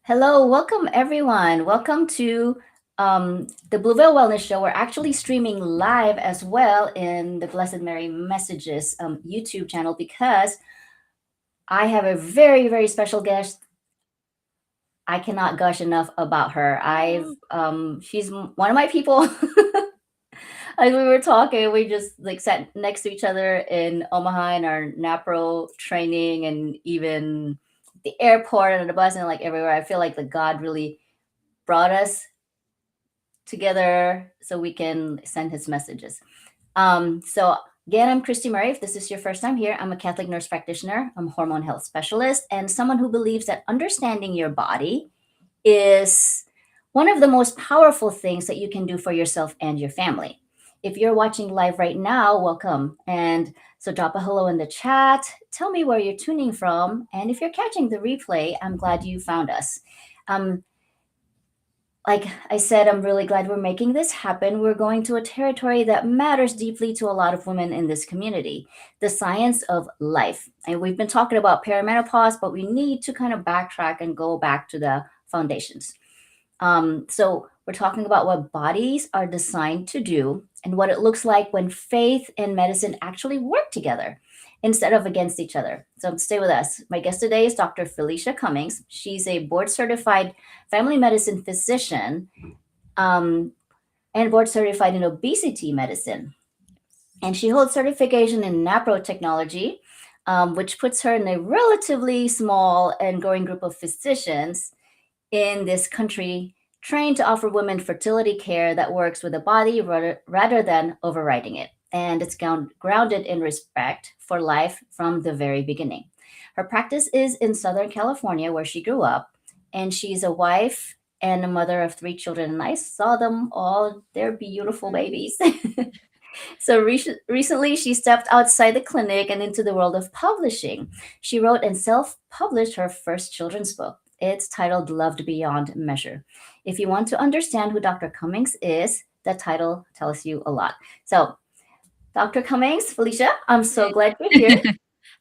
Hello, welcome everyone. Welcome to the Blueville Wellness Show. We're actually streaming live as well in the Blessed Mary Messages YouTube channel because I have a very, very special guest. I cannot gush enough about her. She's one of my people. As we were talking, we just like sat next to each other in Omaha in our NaPro training, and even the airport and the bus and like everywhere. I feel like the God really brought us together so we can send his messages. So again, I'm Cristy Murray. If this is your first time here, I'm a Catholic nurse practitioner. I'm a hormone health specialist and someone who believes that understanding your body is one of the most powerful things that you can do for yourself and your family. If you're watching live right now, welcome. And so drop a hello in the chat. Tell me where you're tuning from. And if you're catching the replay, I'm glad you found us. Like I said, I'm really glad we're making this happen. We're going to a territory that matters deeply to a lot of women in this community, the science of life. And we've been talking about perimenopause, but we need to kind of backtrack and go back to the foundations. So we're talking about what bodies are designed to do and what it looks like when faith and medicine actually work together instead of against each other. So stay with us. My guest today is Dr. Felicia Cummings. She's a board certified family medicine physician and board certified in obesity medicine. And she holds certification in NaPro Technology, which puts her in a relatively small and growing group of physicians in this country trained to offer women fertility care that works with the body rather than overriding it. And it's grounded in respect for life from the very beginning. Her practice is in Southern California, where she grew up, and she's a wife and a mother of 3 children. And I saw them all, they're beautiful babies. So recently, she stepped outside the clinic and into the world of publishing. She wrote and self published her first children's book. It's titled Loved Beyond Measure. If you want to understand who Dr. Cummings is, that title tells you a lot. So, Dr. Cummings, Felicia, I'm so glad you're here.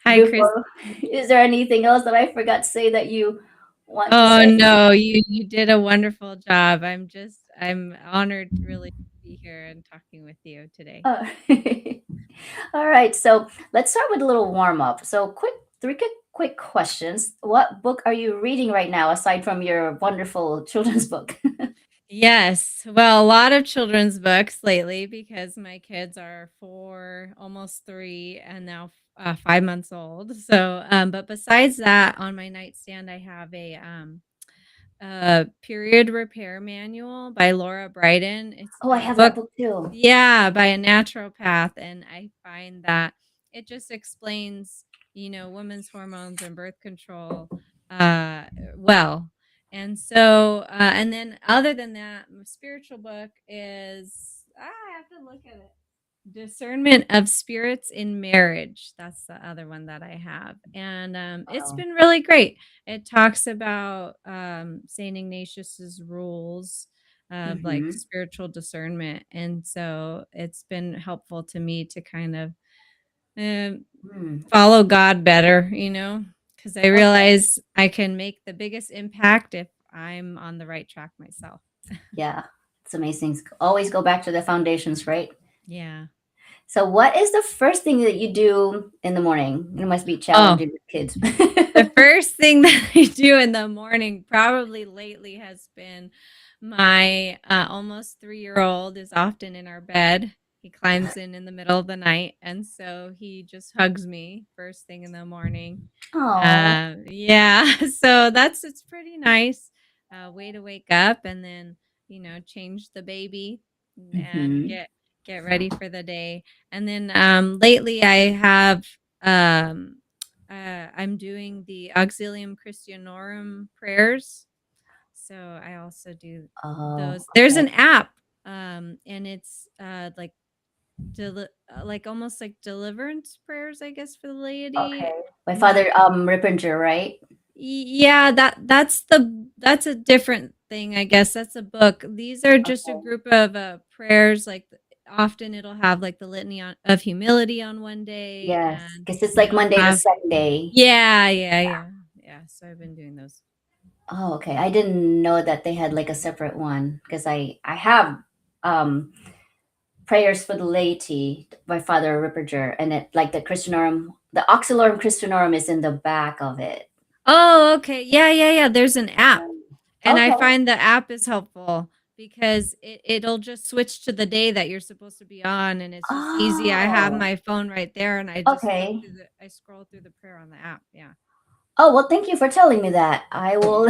Hi, Chris. Before, is there anything else that I forgot to say that you want to Oh say? no, you did a wonderful job. I'm honored really to be here and talking with you today. Uh, all right, so let's start with a little warm up. So, quick questions. What book are you reading right now, aside from your wonderful children's book? Yes, well, a lot of children's books lately because my kids are 4, almost 3, and now 5 months old. So, but besides that, on my nightstand, I have a period repair manual by Laura Brydon. It's Oh, I a have book, that book too. yeah, by a naturopath, and I find that it just explains, women's hormones and birth control uh well. And so and then other than that, my spiritual book is, I have to look at it. Discernment of Spirits in Marriage. That's the other one that I have. And it's Wow. been really great. It talks about St. Ignatius's rules of like Mm-hmm. spiritual discernment. And so it's been helpful to me to kind of um, Hmm. follow God better, because I Okay. realize I can make the biggest impact if I'm on the right track myself. Yeah, it's amazing. Always go back to the foundations, right? Yeah. So, what is the first thing that you do in the morning? It must be Oh, challenging with kids. the first thing that I do in the morning, probably lately, has been my almost 3-year-old is often in our bed. He climbs in the middle of the night, and so he just hugs me first thing in the morning. Oh. Yeah, so it's pretty nice way to wake up, and then change the baby and Mm-hmm. get ready for the day. And then lately, um, I'm doing the Auxilium Christianorum prayers. So I also do Oh, those. There's okay. an app, and it's like almost like deliverance prayers, I guess, for the laity. Okay. By Not, Father Rippinger, right? yeah, that's a different thing, I guess. That's a book. These are just a Okay. group of prayers. Like often it'll have like the litany of humility on one day, Yes, and because it's then like it'll Monday to have, Sunday. yeah, yeah, yeah, yeah. So I've been doing those. Oh, okay. I didn't know that they had like a separate one because I have um prayers for the laity by Father Ripperger, and it like the Oxylorum Christianorum is in the back of it. Oh, okay. Yeah, yeah, yeah. There's an app, Um, and I Okay. find the app is helpful because it'll just switch to the day that you're supposed to be on, and it's just easy. I have Oh, my phone right there, and I just look okay. through I scroll through the prayer on the app. Yeah. Oh, well, thank you for telling me that. I will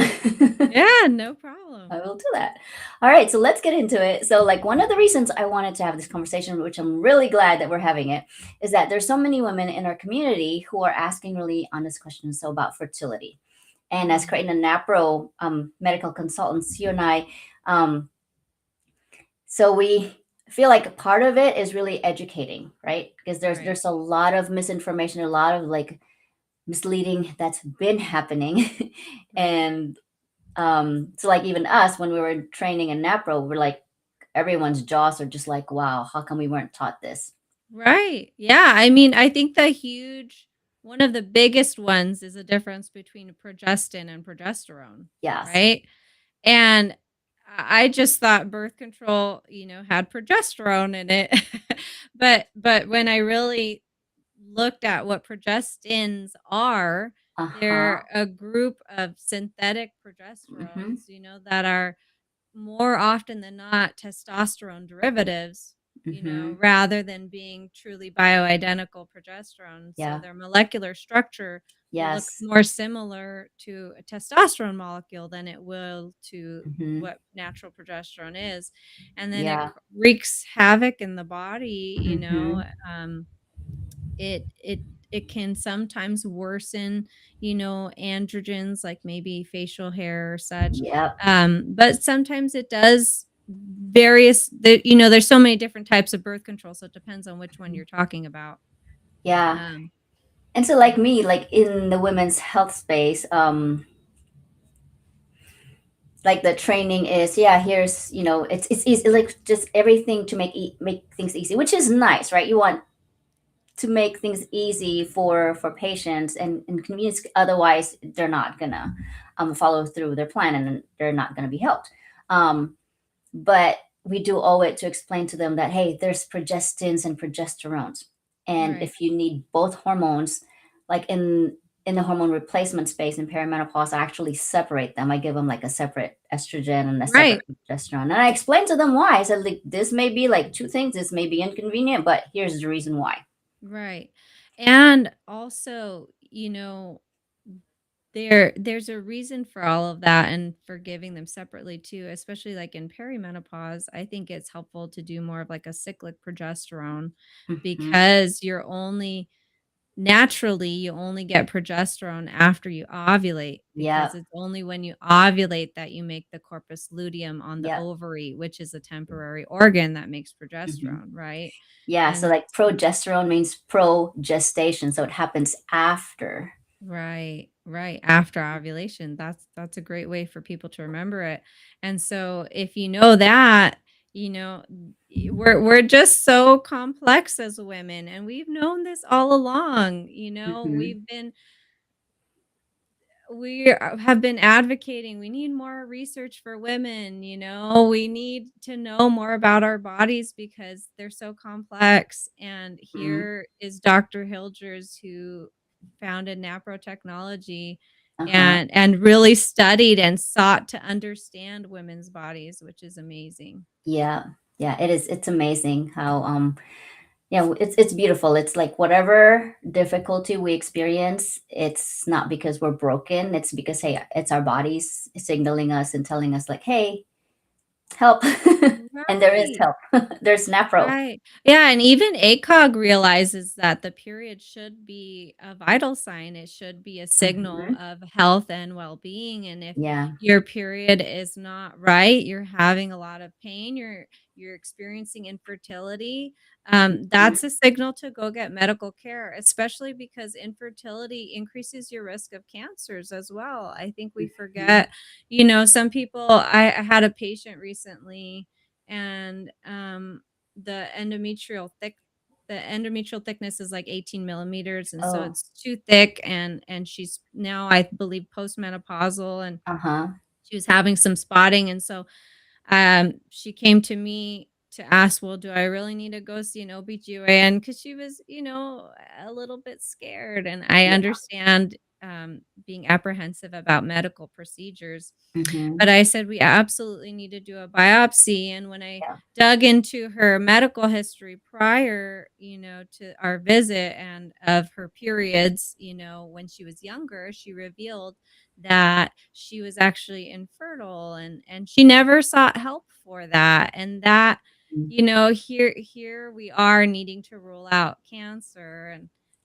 Yeah, no problem. I will do that. All right, so let's get into it. So, like, one of the reasons I wanted to have this conversation, which I'm really glad that we're having it, is that there's so many women in our community who are asking really honest questions so about fertility. And as Mhm. Creighton and NaPro medical consultants, you and I, um, so we feel like part of it is really educating, right? Because Right. there's a lot of misinformation, a lot of like misleading that's been happening, Right. and so like even us when we were training in NaPro, we're like everyone's jaws are just like, wow, how come we weren't taught this? Right. Yeah. I mean, I think the huge one of the biggest ones is a difference between progestin and progesterone, Yes. right? And I just thought birth control, had progesterone in it. But when I really looked at what progestins are, Uh-huh. they're a group of synthetic Mm-hmm. progesterones, that are more often than not testosterone derivatives, Mm-hmm. rather than being truly bioidentical progesterone. So Yeah. their molecular structure will look Yes. more similar to a testosterone molecule than it will to Mm-hmm. what natural progesterone is. And then it Yeah. wreaks havoc in the body, Mm-hmm. it can sometimes worsen, androgens like maybe facial hair or such. Yep. But sometimes it does there's so many different types of birth control, so it depends on which one you're talking about. Yeah. Um, And so like me, like in the women's health space, like the training is, yeah, here's, it's easy, like just everything to make things easy, which is nice, right? You want to make things easy for patients and convenience, otherwise they're not gonna follow through their plan and they're not gonna be helped. But we do owe it to explain to them that hey, there's progestins and progesterones, and right. if you need both hormones, like in the hormone replacement space in perimenopause, I actually separate them. I give them like a separate estrogen and a separate Right. progesterone, and I explain to them why. I said like this may be like two things, this may be inconvenient, but here's the reason why. Right. And also, there's a reason for all of that and for giving them separately too, especially like in perimenopause. I think it's helpful to do more of like a cyclic progesterone Hmm. because you only get progesterone after you ovulate because Yep. it's only when you ovulate that you make the corpus luteum on the Yep. ovary, which is a temporary organ that makes Hmm. progesterone, right? Yeah, so And like progesterone means pro gestation, so it happens after. right, right after ovulation. That's a great way for people to remember it. And so if you know that, we're just so complex as women and we've known this all along. Hmm. Have been advocating we need more research for women, we need to know more about our bodies because they're so complex. And Hmm. here is Dr. Hilgers, who founded NaPro Technology Uh-huh. and really studied and sought to understand women's bodies, which is amazing. Yeah. Yeah, it is. It's amazing how yeah, it's beautiful. It's like whatever difficulty we experience, it's not because we're broken. It's because hey, it's our bodies signaling us and telling us like, hey, help. And there is Right. help. There's NaPro. Right. Yeah, and even ACOG realizes that the period should be a vital sign. It should be a signal Hmm. of health and well-being. And if Yeah. your period is not right, you're having a lot of pain, you're experiencing infertility, Mhm. that's a signal to go get medical care, especially because infertility increases your risk of cancers as well. I think we Mhm. forget, some people I had a patient recently and the the endometrial thickness is like 18 millimeters, and so Oh, it's too thick, and she's now, I believe, postmenopausal, and uh-huh. she was having some spotting, and so she came to me to ask, "Well, do I really need to go see an OBGYN?" Because she was, a little bit scared, and I Yeah. understand, being apprehensive about medical procedures. But Mhm. I said, "We absolutely need to do a biopsy," and when I Yeah. dug into her medical history prior, to our visit and of her periods, when she was younger, she revealed that she was actually infertile, and she never sought help for that, and that, Mm. here we are needing to rule out cancer,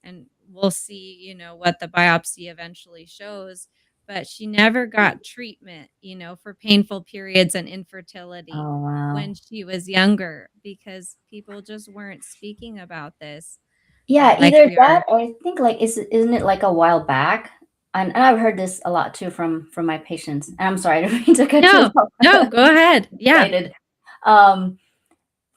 and we'll see, what the biopsy eventually shows, but she never got treatment, for painful periods and infertility Oh, wow. when she was younger because people just weren't speaking about this, Yeah, like either we that are. or I think, like, isn't it, like, a while back? And I've heard this a lot too from my patients, and I'm sorry, I didn't mean to cut you No, off. no, go ahead. Yeah. Excited. Um,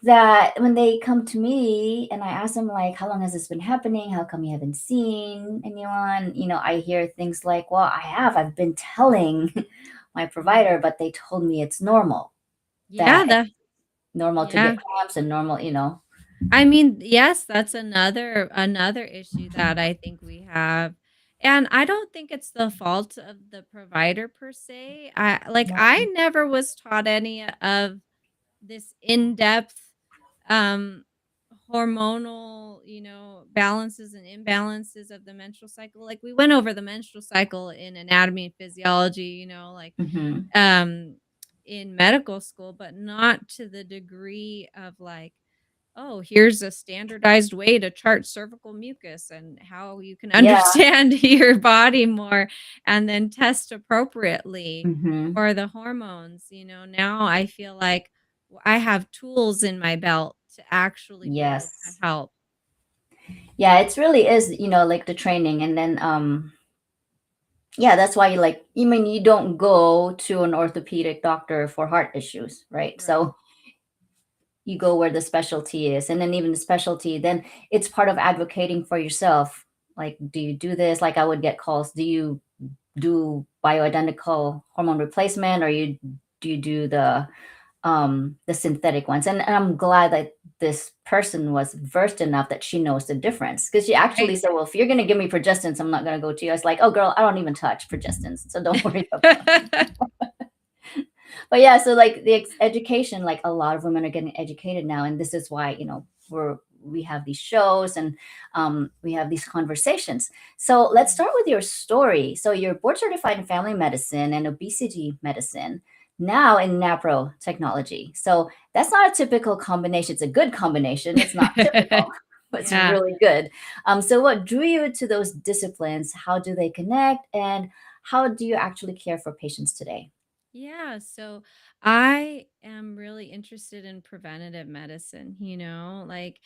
that when they come to me and I ask them, like, "How long has this been happening? How come you haven't seen anyone?" I hear things like, "Well, I've been telling my Mhm. provider, but they told me it's normal, Yeah, that it's normal to yeah. get cramps and normal." I mean, yes, that's another issue that I think we have. And I don't think it's the fault of the provider per se. I No. never was taught any of this in-depth um hormonal, balances and imbalances of the menstrual cycle. Like we went over the menstrual cycle in anatomy and physiology, Mhm. um in medical school, but not to the degree of like, oh, here's a standardized way to chart cervical mucus and how you can Yeah. understand your body more and then test appropriately Mhm. for the hormones. Now I feel like I have tools in my belt to actually be able to Yes. help. Yeah, it's really is, like the training, and then yeah, that's why you mean you don't go to an orthopedic doctor for heart issues, right? Right. So you go where the specialty is, and then even the specialty, then it's part of advocating for yourself. Like, do you do this? Like, I would get calls, do you do bioidentical hormone replacement, or do you do the synthetic ones? And I'm glad that this person was versed enough that she knows the difference, because she actually Right. said, well, if you're going to give me progestins, I'm not going to go to you. I was like, oh girl, I don't even touch progestins, so don't worry about But yeah, so like the education, like a lot of women are getting educated now, and this is why we have these shows, and we have these conversations. So let's Mhm. start with your story. So you're board certified in family medicine and obesity medicine, now in NaPro technology. So that's not a typical combination. It's a good combination. It's not typical, but it's Yeah. really good. So what drew you to those disciplines? How do they connect, and how do you actually care for patients today? Yeah, so I am really interested in preventative medicine, like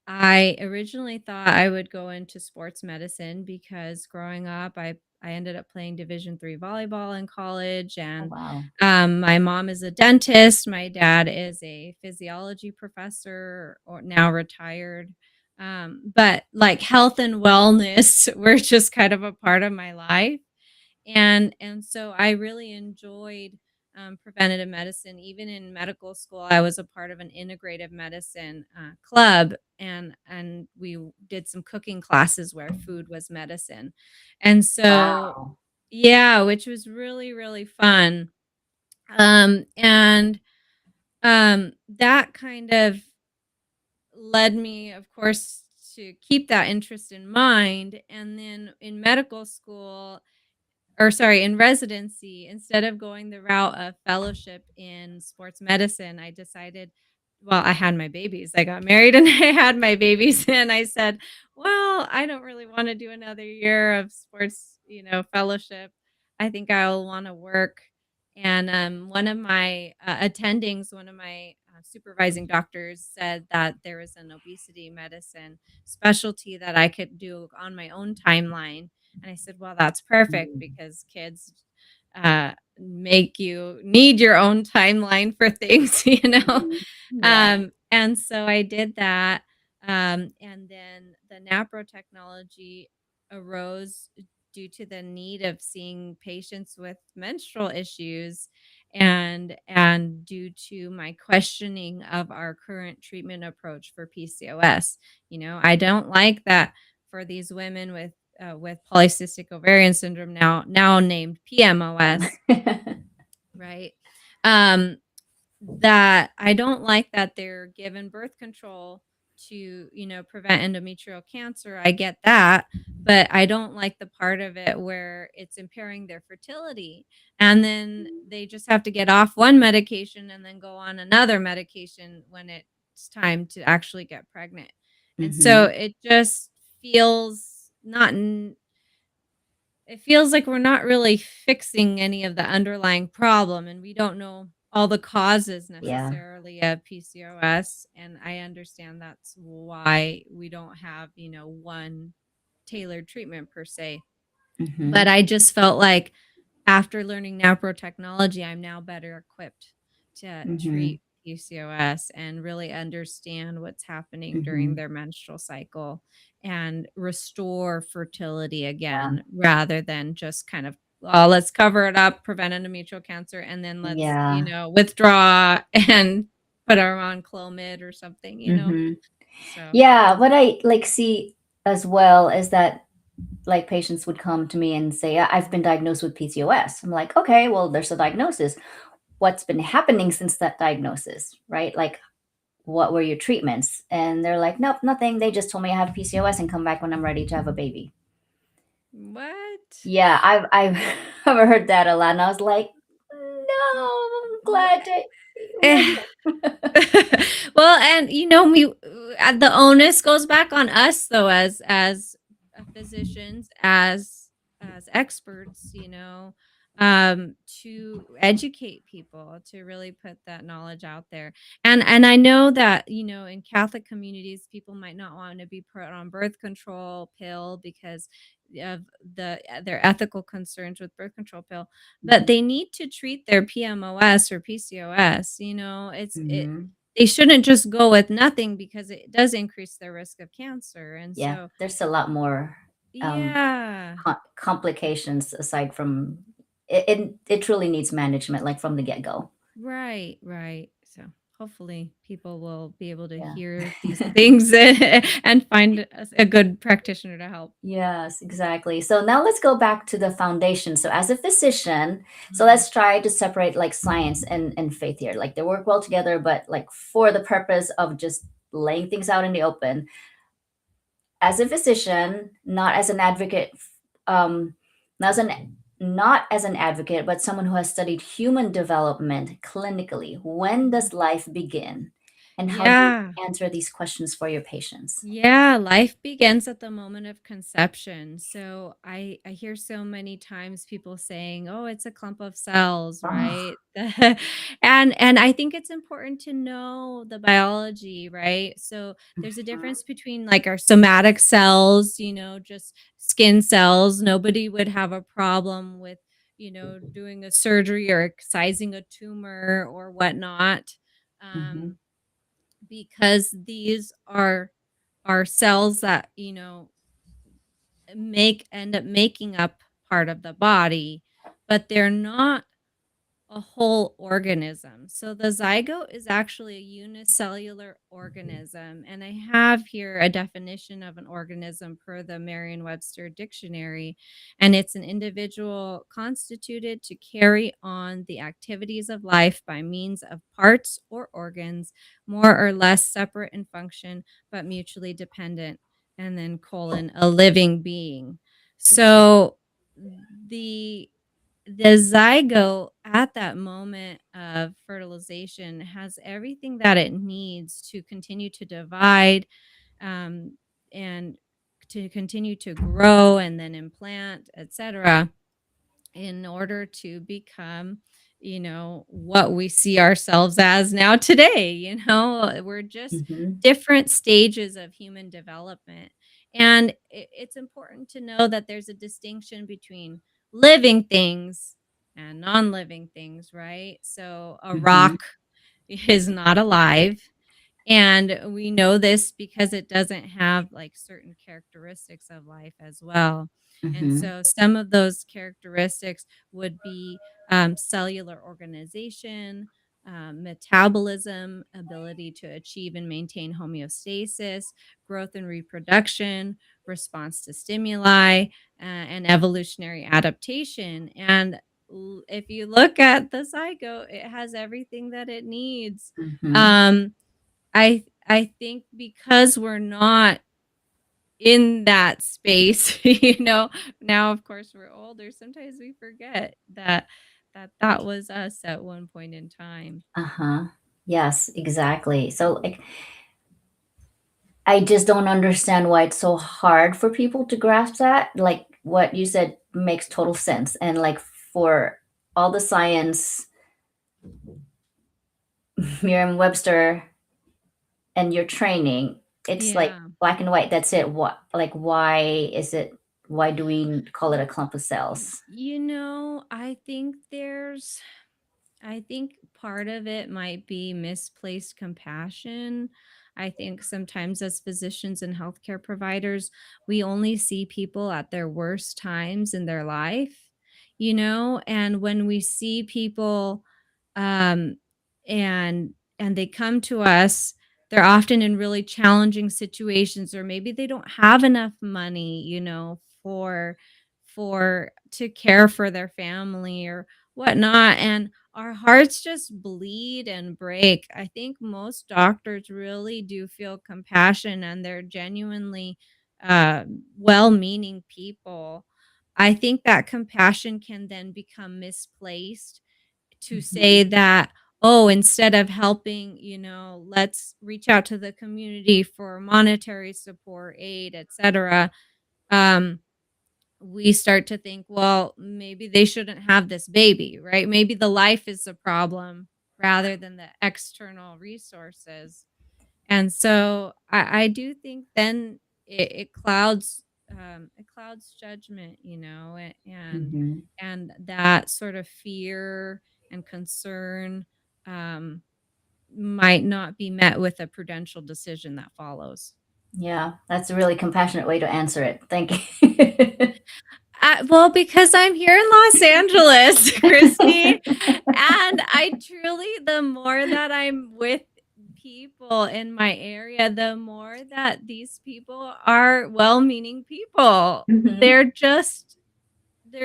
I originally thought I would go into sports medicine because growing up I ended up playing Division 3 volleyball in college, Oh and wow. my mom is a dentist, my dad is a physiology professor or now retired. But like health and wellness were just kind of a part of my life, and so I really enjoyed preventative medicine. Even in medical school, I was a part of an integrative medicine club, and we did some cooking classes where food was medicine, and so Wow. yeah, which was really really fun. And that kind of led me, of course, to keep that interest in mind. And then in medical school, or sorry, in residency, instead of going the route of fellowship in sports medicine, I decided, well, I had my babies. I got married and I had my babies. And I said, well, I don't really want to do another year of sports, fellowship. I think I'll want to work. And one of my attendings, one of my supervising doctors said that there was an obesity medicine specialty that I could do on my own timeline, and I said, "Well, that's perfect Mhm. because kids make you need your own timeline for things, Mhm. Yeah. And so I did that. And then the NaPro technology arose due to the need of seeing patients with menstrual issues and due to my questioning of our current treatment approach for PCOS. I don't like that for these women with polycystic ovarian syndrome, now named PMOS, right? Um, that I don't like that they're given birth control to, prevent endometrial cancer. I get that, but I don't like the part of it where it's impairing their fertility. And then they just have to get off one medication and then go on another medication when it's time to actually get pregnant. And so Mm-hmm. it just feels not it feels like we're not really fixing any of the underlying problem, and we don't know all the causes Yeah. necessarily of PCOS. And I understand that's why we don't have, one tailored treatment per se. But Mm-hmm. I just felt like after learning NaPro technology, I'm now better equipped to Mm-hmm. treat PCOS and really understand what's happening during Mm-hmm. their menstrual cycle and restore fertility Yeah. again rather than just kind of, well, let's cover it up, prevent endometrial cancer, and then let's, Yeah. withdraw and put her on Clomid or something. Mm-hmm. So, Yeah. What I like see as well is that like patients would come to me and say, I've been diagnosed with PCOS. I'm like, okay, well, there's a diagnosis. What's been happening since that diagnosis, right? Like, what were your treatments? And they're like, nope, nothing. They just told me I have PCOS and come back when I'm ready to have a baby. what? Yeah, I've I've heard that a lot, and I was like, no, I'm glad to hear Eh, you. well, and the onus goes back on us though, as physicians, as experts, to educate people, to really put that knowledge out there. And I know that, in Catholic communities, people might not want to be put on birth control pill because of their ethical concerns with birth control pill, but Mhm, they need to treat their PMOS or PCOS. mhm. They shouldn't just go with nothing because it does increase their risk of cancer. And Yeah, so, there's a lot more yeah, complications aside from it truly needs management, like from the get-go. right, right. So hopefully people will be able to Yeah. hear these things and find a good practitioner to help. Yes, exactly. So now let's go back to the foundation. So as a physician, so Mhm. let's try to separate like science and faith here. Like they work well together, but like for the purpose of just laying things out in the open. As a physician, not as an advocate, um, not as an advocate, but someone who has studied human development clinically. When does life begin? And how do you Yeah. answer these questions for your patients? Yeah, life begins at the moment of conception. So I hear so many times people saying, "Oh, it's a clump of cells," Oh, right? And I think it's important to know the biology, right? So there's a difference between like our somatic cells, just skin cells. Nobody would have a problem with, doing a surgery or excising a tumor or whatnot. mhm, Um, because these are cells that, end up making up part of the body, but they're not a whole organism. So the zygote is actually a unicellular organism. And I have here a definition of an organism per the Merriam-Webster dictionary. And it's an individual constituted to carry on the activities of life by means of parts or organs, more or less separate in function, but mutually dependent. And then colon, a living being. So the the zygote at that moment of fertilization has everything that it needs to continue to divide, um, and to continue to grow and then implant, etc., in order to become, what we see ourselves as now today. We're just mhm, different stages of human development. And it's important to know that there's a distinction between living things and non-living things, right? So a mhm, rock is not alive, And we know this because it doesn't have like certain characteristics of life as well. And Mm-hmm. so some of those characteristics would be cellular organization, metabolism, ability to achieve and maintain homeostasis, growth and reproduction, response to stimuli, and evolutionary adaptation. And if you look at the zygote, it has everything that it needs. Mm-hmm. Um, I think because we're not in that space, now of course we're older, sometimes we forget that was us at one point in time. Uh-huh. Yes, exactly. So like I just don't understand why it's so hard for people to grasp that. Like what you said makes total sense. And like for all the science, Merriam-Webster and your training, it's like Yeah. black and white. That's it. What like why is it why do we call it a clump of cells? I think part of it might be misplaced compassion. I think sometimes as physicians and healthcare providers, we only see people at their worst times in their life, and when we see people um and they come to us, they're often in really challenging situations, or maybe they don't have enough money, for to care for their family or whatnot, and our hearts just bleed and break. I think most doctors really do feel compassion, and they're genuinely well-meaning people. I think that compassion can then become misplaced to Mhm. say that, oh, instead of helping, let's reach out to the community for monetary support, aid, etc. Um, we start to think, well, maybe they shouldn't have this baby, right? Maybe the life is the problem rather than the external resources. And so I do think then it clouds judgment, Mhm. and that sort of fear and concern um, might not be met with a prudential decision that follows. Yeah, that's a really compassionate way to answer it. Thank you. Well, because I'm here in Los Angeles, Christy, and I truly, the more that I'm with people in my area, the more that these people are well-meaning people. Mhm. They're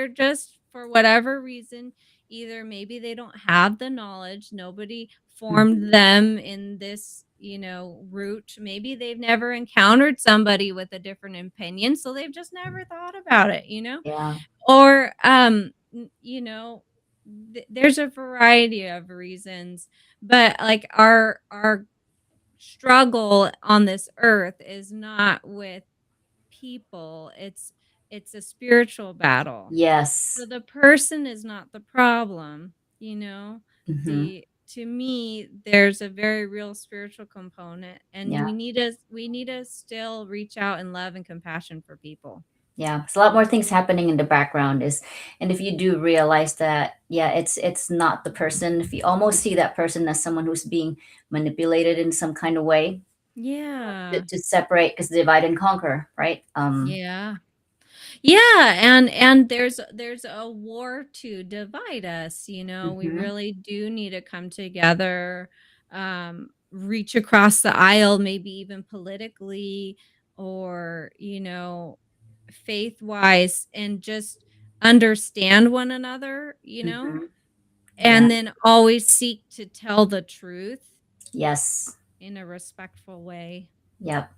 just for whatever reason, either maybe they don't have the knowledge, nobody Mhm. formed them in this, route. Maybe they've never encountered somebody with a different opinion, so they've just never thought about it. Yeah. Or there's a variety of reasons, but like our struggle on this earth is not with people, it's a spiritual battle. So Yes. the person is not the problem, you know? Mhm. The To me, there's a very real spiritual component, and Yeah. we need to still reach out in love and compassion for people. Yeah. It's a lot more things happening in the background is and if you do realize that, yeah, it's not the person, if you almost see that person as someone who's being manipulated in some kind of way Yeah. to separate because divide and conquer, right? Yeah. Yeah, and there's a war to divide us, we Mhm. really do need to come together, reach across the aisle, maybe even politically or, faith-wise, and just understand one another, Mhm. Yeah. and then always seek to tell the truth Yes. in a respectful way. Yep.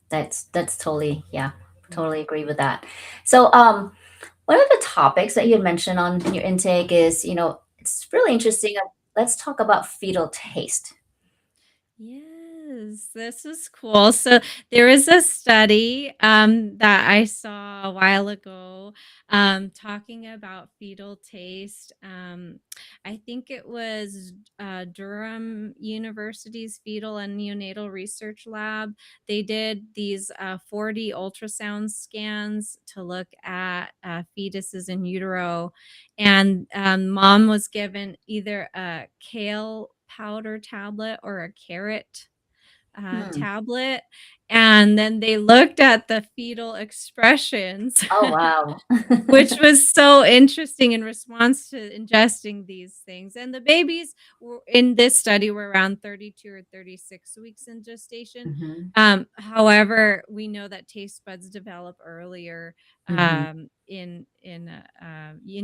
That's totally, yeah, totally Yeah. agree with that. So, one of the topics that you had mentioned on your intake is, it's really interesting. Let's talk about fetal taste. Yes, this is cool. So there is a study that I saw a while ago talking about fetal taste. I think it was Durham University's Fetal and Neonatal Research Lab. They did these 40 ultrasound scans to look at fetuses in utero, and mom was given either a kale powder tablet or a carrot Hmm. tablet, and then they looked at the fetal expressions. Oh, wow. Which was so interesting in response to ingesting these things, and the babies were in this study were around 32 or 36 weeks in gestation. Mhm. However, we know that taste buds develop earlier, Mhm. in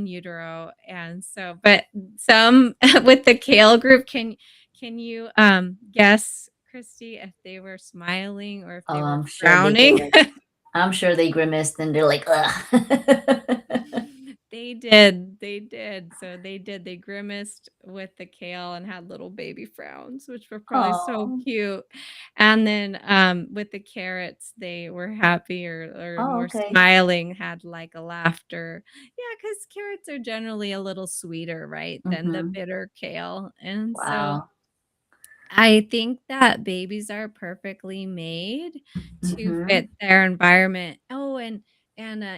utero, and so but some with the kale group, can you, guess, Christy, if they were smiling or if Oh, they were I'm sure they frowning? grimaced. I'm sure they grimaced and they're like, "Ugh." They did. So they did. They grimaced with the kale and had little baby frowns, which were probably so Oh. cute. And then, with the carrots, they were happy or Oh, more okay. smiling, had like a laughter. Yeah, because carrots are generally a little sweeter, right, than the Mhm. bitter kale. And so Wow. I think that babies are perfectly made to Mhm. fit their environment. Oh,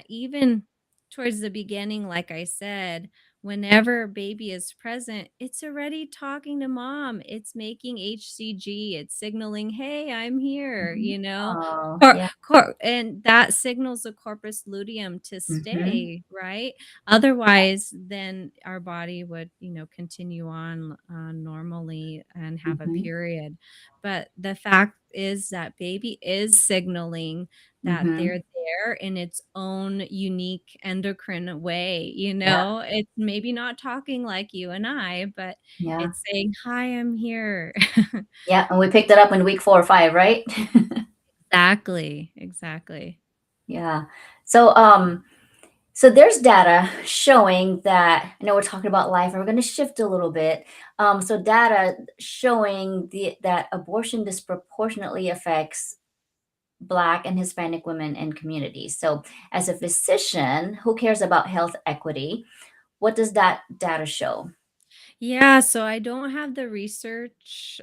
even towards the beginning, like I said, whenever a baby is present, it's already talking to mom. It's making HCG. It's signaling, "Hey, I'm here," Mhm. Oh, yeah. and that signals the corpus luteum to Mhm. stay, right? Otherwise, then our body would, continue on, normally and have a Mhm. period. But the fact is that baby is signaling that Mhm. they're there in its own unique endocrine way, Yeah. It's maybe not talking like you and I, but Yeah. it's saying, "Hi, I'm here." Yeah, and we picked it up in week 4 or 5, right? Exactly, exactly. Yeah. So, so there's data showing that I know we're talking about life, and we're gonna shift a little bit. So data showing that abortion disproportionately affects Black and Hispanic women and communities. So, as a physician who cares about health equity, what does that data show? Yeah, so I don't have the research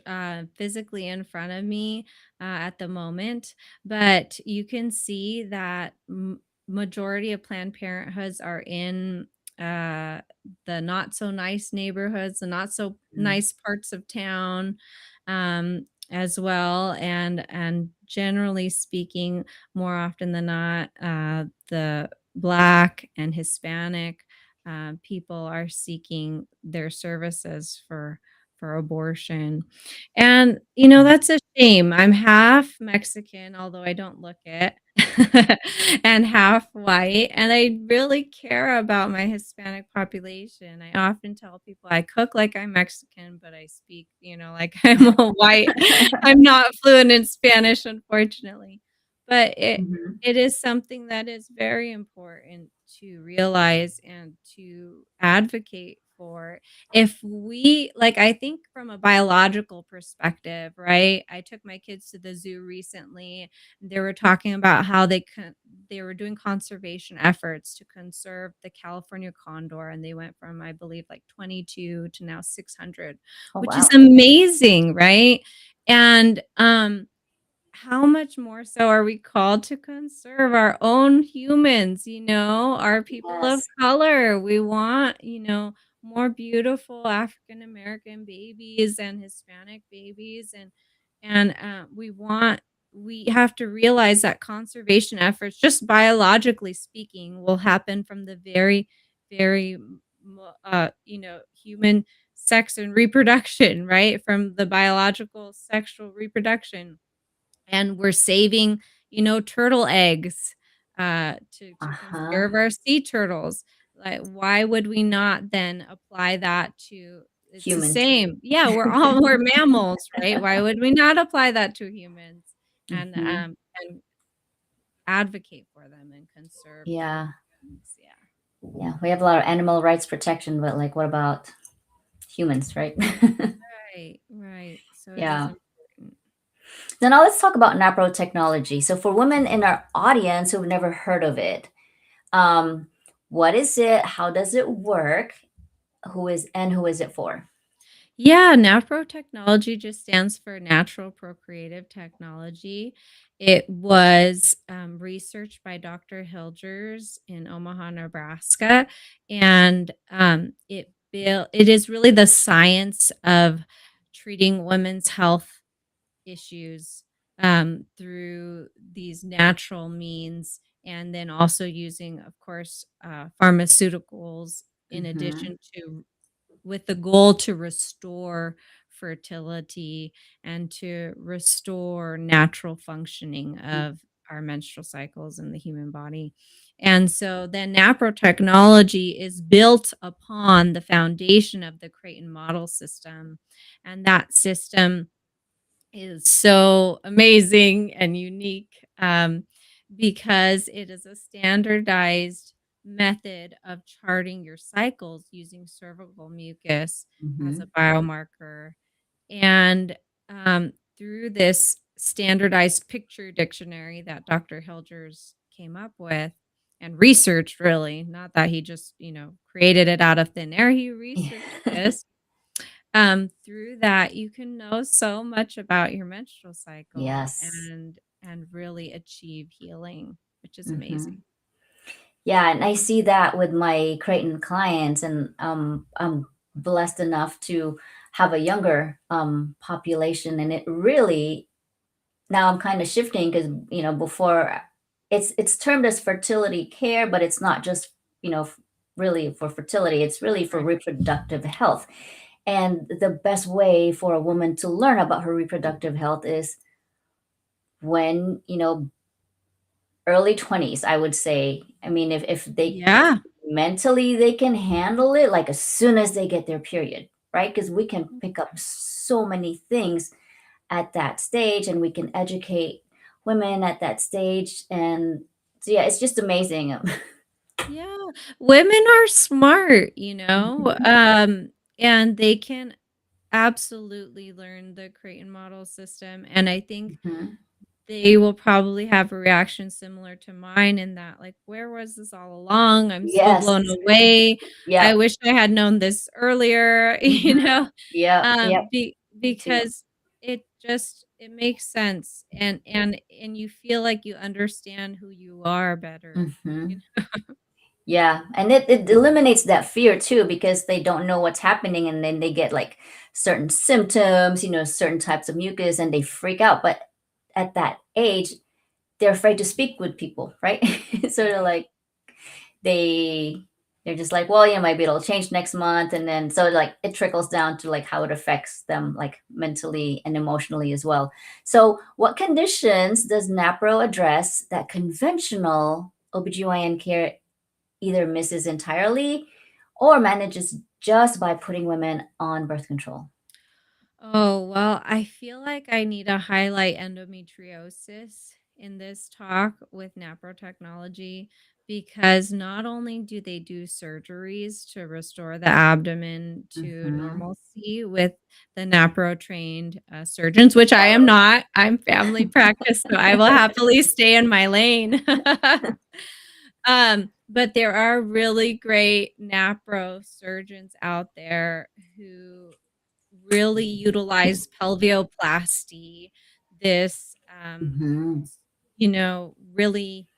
physically in front of me at the moment, but you can see that majority of Planned Parenthoods are in uh, the not so nice neighborhoods, the not so Mm, nice parts of town, as well, and generally speaking, more often than not, the Black and Hispanic people are seeking their services for abortion. And mm. that's a shame. I'm half Mexican, although I don't look it, and half white, and I really care about my Hispanic population. I often tell people I cook like I'm Mexican, but I speak, like I'm a white. I'm not fluent in Spanish, unfortunately. But Mhm. it is something that is very important to realize and to advocate for. If we like, I think from a biological perspective, right? I took my kids to the zoo recently. They were talking about how they were doing conservation efforts to conserve the California condor, and they went from, I believe, like 22 to now 600, Oh, which is wow. amazing, right? And how much more so are we called to conserve our own humans, our people of Yes. color? We want, more beautiful African American babies and Hispanic babies, and we have to realize that conservation efforts, just biologically speaking, will happen from the very, very, human sex and reproduction, right? From the biological sexual reproduction, and we're saving, turtle eggs, to Uh-huh. conserve our sea turtles. Like, why would we not then apply that to it's the Humans. same. Yeah, we're mammals, right? Why would we not apply that to humans Mhm. and advocate for them and conserve their Yeah. things? Yeah. Yeah. We have a lot of animal rights protection, but like, what about humans, right? Right, right. So it is Yeah. important. So now let's talk about NaPro technology. So for women in our audience who've never heard of it, um, what is it? How does it work? Who is it for? Yeah, NaPro Technology just stands for Natural Procreative Technology. It was researched by Dr. Hilgers in Omaha, Nebraska, and it is really the science of treating women's health issues through these natural means, and then also using, of course, pharmaceuticals in Mhm. addition to, with the goal to restore fertility and to restore natural functioning Mm. of our menstrual cycles in the human body. And so then NaPro technology is built upon the foundation of the Creighton Model system. And that system is so amazing and unique, because it is a standardized method of charting your cycles using cervical mucus as a Mhm. biomarker. And through this standardized picture dictionary that Dr. Hilgers came up with and researched, really, not that he just, created it out of thin air, he researched this. Through that, you can know so much about your menstrual cycle Yes. and really achieve healing, which is Mhm. amazing. Yeah, and I see that with my Creighton clients, and I'm blessed enough to have a younger population, and it really now I'm kind of shifting because before it's termed as fertility care, but it's not just really for fertility. It's really for Right. reproductive health, and the best way for a woman to learn about her reproductive health is when early 20s, I would say. I mean, if they Yeah. mentally they can handle it, like as soon as they get their period, right? Because we can pick up so many things at that stage, and we can educate women at that stage. And so yeah, it's just amazing. Yeah. Women are smart, Mhm. and they can absolutely learn the Creighton model system. And I think Mhm. they will probably have a reaction similar to mine in that, like, "Where was this all along? I'm so Yes. blown away. I Yep. wish I had known this earlier," Mhm. Yep. Yep. Me too. because it makes sense, and you feel like you understand who you are better, you Mhm. know? Yeah, and it eliminates that fear too, because they don't know what's happening, and then they get like certain symptoms, certain types of mucus, and they freak out. But at that age, they're afraid to speak with people, right? Sort of like they they're just like, well, maybe it'll change next month, and then so like it trickles down to like how it affects them, like mentally and emotionally as well. So, what conditions does NaPro address that conventional OBGYN care either misses entirely or manages just by putting women on birth control? Oh, well, I feel like I need to highlight endometriosis in this talk with NaPro Technology, because not only do they do surgeries to restore the abdomen to Mhm. normalcy with the NaPro trained surgeons, which I am not. I'm family practice, so I will happily stay in my lane. But there are really great NaPro surgeons out there who really utilize pelvioplasty, this, Mhm. really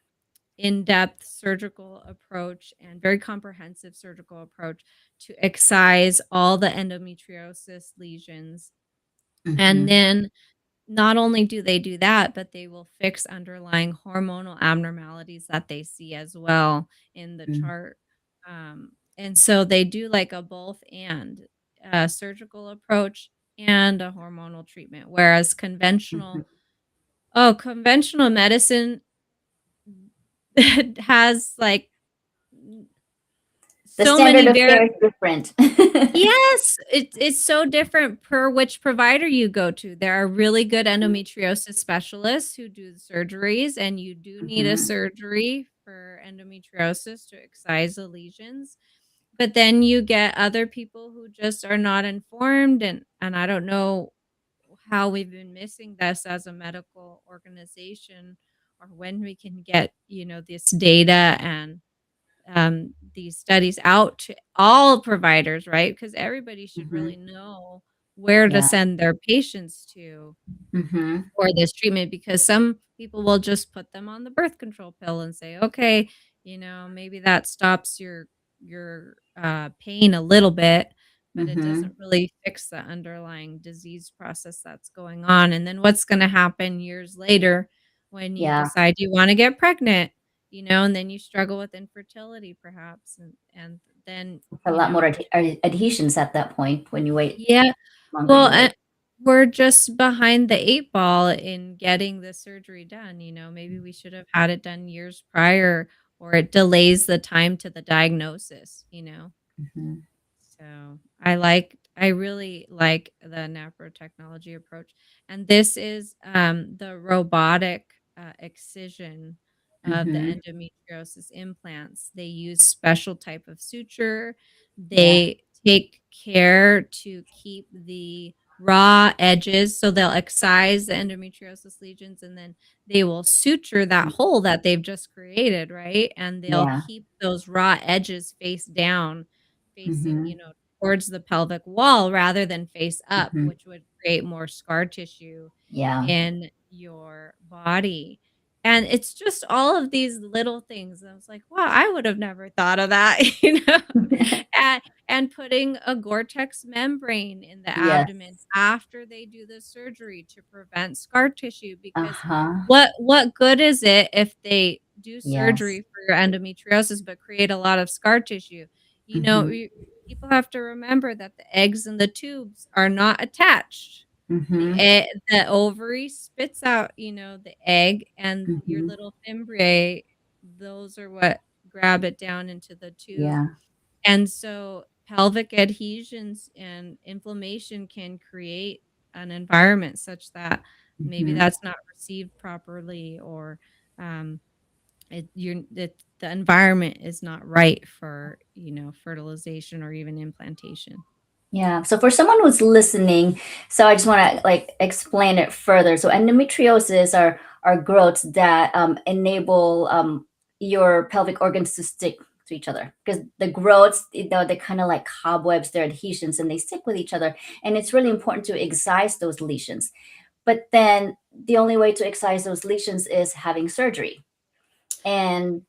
in-depth surgical approach and very comprehensive surgical approach to excise all the endometriosis lesions. And Mhm. then not only do they do that, but they will fix underlying hormonal abnormalities that they see as well in the Mhm. chart. And so they do like a both and a surgical approach and a hormonal treatment, whereas Mhm. conventional medicine has like The so standard many of care is different. Yes, it's so different per which provider you go to. There are really good Mhm. endometriosis specialists who do the surgeries, and you do need a Mhm. surgery for endometriosis to excise the lesions. But then you get other people who just are not informed, and I don't know how we've been missing this as a medical organization, or when we can get, this data and these studies out to all providers, right? Because everybody should really Mhm. know where to Yeah. send their patients to Mhm. for this treatment, because some people will just put them on the birth control pill and say, "Okay, maybe that stops your pain a little bit." but it Mhm. doesn't really fix the underlying disease process that's going on. And then what's gonna happen years later when you Yeah. decide you wanna get pregnant, and then you struggle with infertility perhaps, and then, It's a lot more adhesions at that point when you wait yeah, longer well, you wait. we're just behind the 8 ball in getting the surgery done, maybe we should have had it done years prior, or it delays the time to the diagnosis. Mhm. So, I really like the NaPro technology approach, and this is, the robotic, excision of the Mhm. endometriosis implants. They use special type of suture. Yeah. They take care to keep the raw edges, so they'll excise the endometriosis lesions, and then they will suture that hole that they've just created, right? And they'll Yeah. keep those raw edges face down, facing, Mhm. towards the pelvic wall rather than face up, Mhm. which would create more scar tissue Yeah. in your body. And it's just all of these little things. I was like, wow, I would have never thought of that, And, and putting a Gore-Tex membrane in the abdomen Yes. after they do the surgery to prevent scar tissue, because Uh-huh. what good is it if they do Yes. surgery for your endometriosis but create a lot of scar tissue? You know, Mhm. you people have to remember that the eggs and the tubes are not attached. Mhm. The ovary spits out, the egg, and your Mhm. little fimbriae, those are what grab it down into the tube. Yeah. And so pelvic adhesions and inflammation can create an environment such that maybe Mhm. that's not received properly, or um, the environment is not right for, fertilization or even implantation. Yeah. So for someone who's listening, so I just want to like explain it further. So endometriosis are growths that enable your pelvic organs to stick to each other because the growths, they're kind of like cobwebs, they're adhesions, and they stick with each other. And it's really important to excise those lesions. But then the only way to excise those lesions is having surgery. And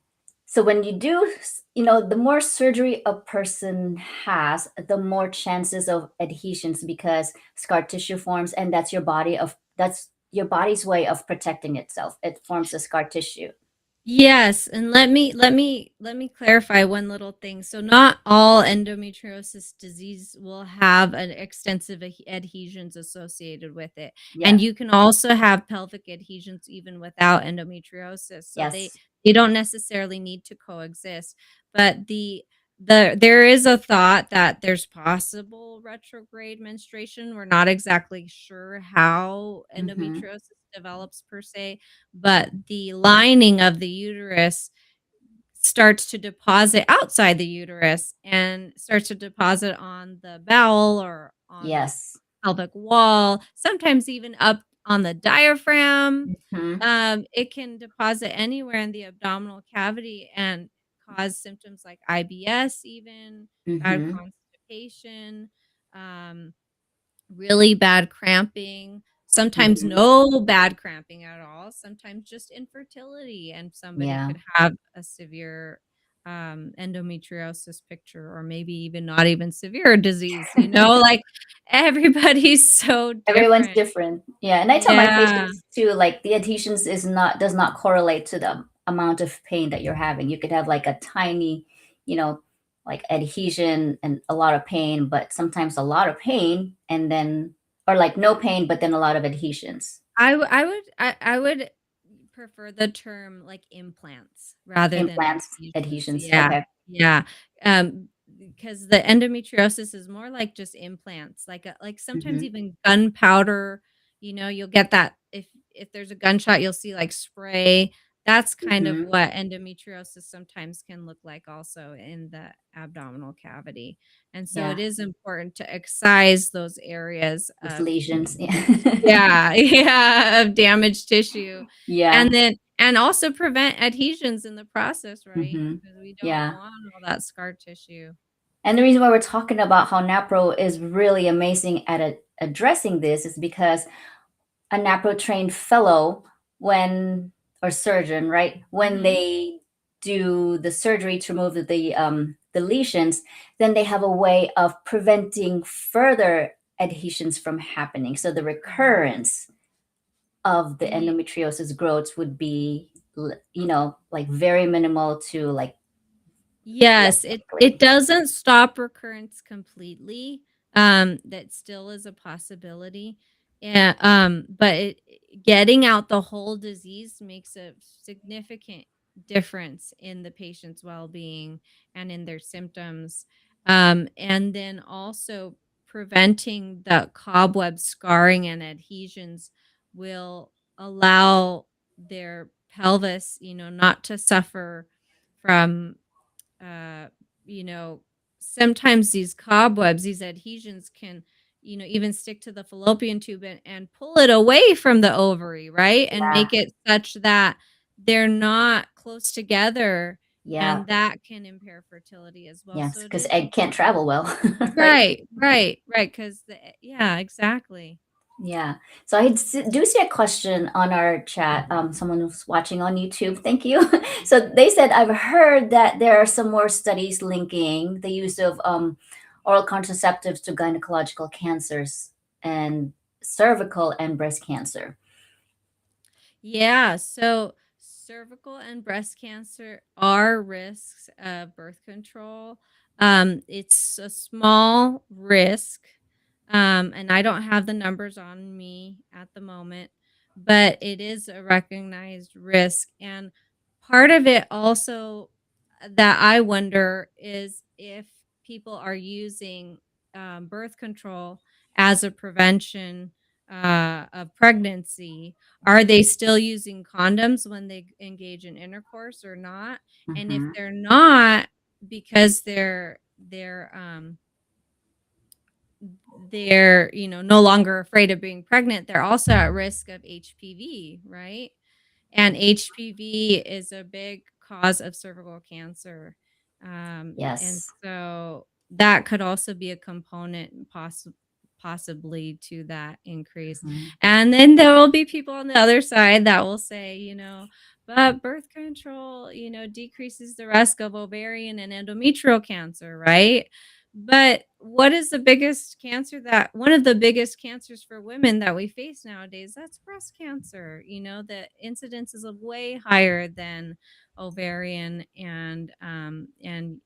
so when you do, the more surgery a person has, the more chances of adhesions because scar tissue forms, and that's your body's way of protecting itself. It forms a scar tissue. Yes, and let me clarify one little thing. So not all endometriosis disease will have an extensive adhesions associated with it. And Yeah. you can also have pelvic adhesions even without endometriosis. So they Yes. they don't necessarily need to coexist. But there is a thought that there's possible retrograde menstruation. We're not exactly sure how Mm-hmm. endometriosis develops per se, but the lining of the uterus starts to deposit outside the uterus and starts to deposit on the bowel or on the Yes. pelvic wall, sometimes even up on the diaphragm. Mm-hmm. It can deposit anywhere in the abdominal cavity and cause symptoms like IBS, even bad Mm-hmm. constipation. Um, Really bad cramping, sometimes Mm-hmm. no bad cramping at all, sometimes just infertility, and somebody Yeah. could have a severe, endometriosis picture, or maybe even not even severe disease, like, everybody's so Everyone's different. different. Yeah. And I tell my Yeah. patients too, like the adhesions does not correlate to the amount of pain that you're having. You could have like a tiny, you know, like adhesion and a lot of pain, but sometimes a lot of pain and then or like no pain, but then a lot of adhesions. I would prefer the term, like, implants rather than Implants, adhesions. adhesions. Yeah, Okay. yeah, because the endometriosis is more like just implants, like sometimes Mm-hmm. even gunpowder, you'll get that if there's a gunshot, you'll see, like, spray. That's kind of Mm-hmm. what endometriosis sometimes can look like also in the abdominal cavity, and so it Yeah. is important to excise those areas Those of, lesions. Yeah. yeah, yeah, of damaged tissue, Yeah. and also prevent adhesions in the process, right? Mm-hmm. Because we don't Yeah. want all that scar tissue. And the reason why we're talking about how NaPro is really amazing at addressing this is because a NaPro trained fellow, when or surgeon, right? When Mhm. they do the surgery to remove the lesions, then they have a way of preventing further adhesions from happening. So the Mhm. recurrence of the Ye endometriosis growths would be, like very minimal to like less Yes, it likely. doesn't stop recurrence completely, that still is a possibility, and, but getting out the whole disease makes a significant difference in the patient's well-being and in their symptoms, and then also preventing the cobweb scarring and adhesions will allow their pelvis, not to suffer from uh, you know, sometimes these cobwebs, these adhesions can, even stick to the fallopian tube and pull it away from the ovary, right? And Yeah, make it such that they're not close together, yeah, and that can impair fertility as well. yes, So it because is egg can't travel well, right? right, right, right. Because yeah, exactly. Yeah. So I do see a question on our chat. Someone who's watching on YouTube. Thank you. So they said, I've heard that there are some more studies linking the use of oral contraceptives to gynecological cancers and cervical and breast cancer. Yeah, so cervical and breast cancer are risks of birth control. It's a small risk, and I don't have the numbers on me at the moment, but it is a recognized risk. And part of it also that I wonder is if people are using birth control as a prevention of pregnancy, are they still using condoms when they engage in intercourse or not? And if Hmm. they're not, because they're, no longer afraid of being pregnant, they're also at risk of HPV, right? And HPV is a big cause of cervical cancer. And Yes. so that could also be a component possibly to that increase. Mhm. And then there will be people on the other side that will say, but birth control, decreases the risk of ovarian and endometrial cancer, right? But what is the biggest cancer that one of the biggest cancers for women that we face nowadays? That's breast cancer. The incidence is way higher than ovarian and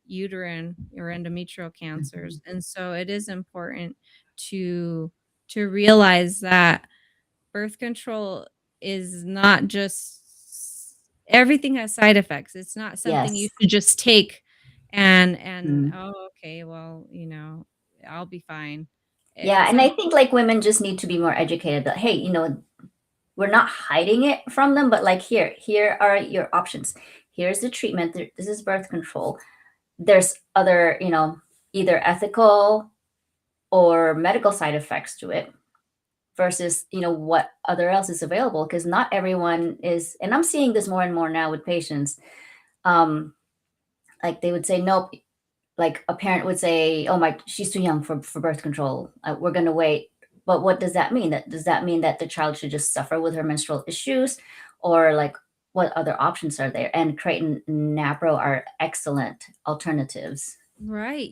uterine or endometrial Mhm. cancers. And so it is important to to realize that birth control is not just everything has side effects. It's not something you Yes. should just take and Mm. oh, okay, well, I'll be fine. Yeah, It's and I some think like women just need to be more educated that, hey, we're not hiding it from them, but like here are your options. Here's the treatment. This is birth control. There's other, either ethical or medical side effects to it versus, what other else is available. Because not everyone is, and I'm seeing this more and more now with patients. Um, like they would say, nope. Like a parent would say, oh my, she's too young for birth control. We're gonna wait. But what does that mean? That does that mean that the child should just suffer with her menstrual issues, or like what other options are there? And Creighton NaPro are excellent alternatives. right.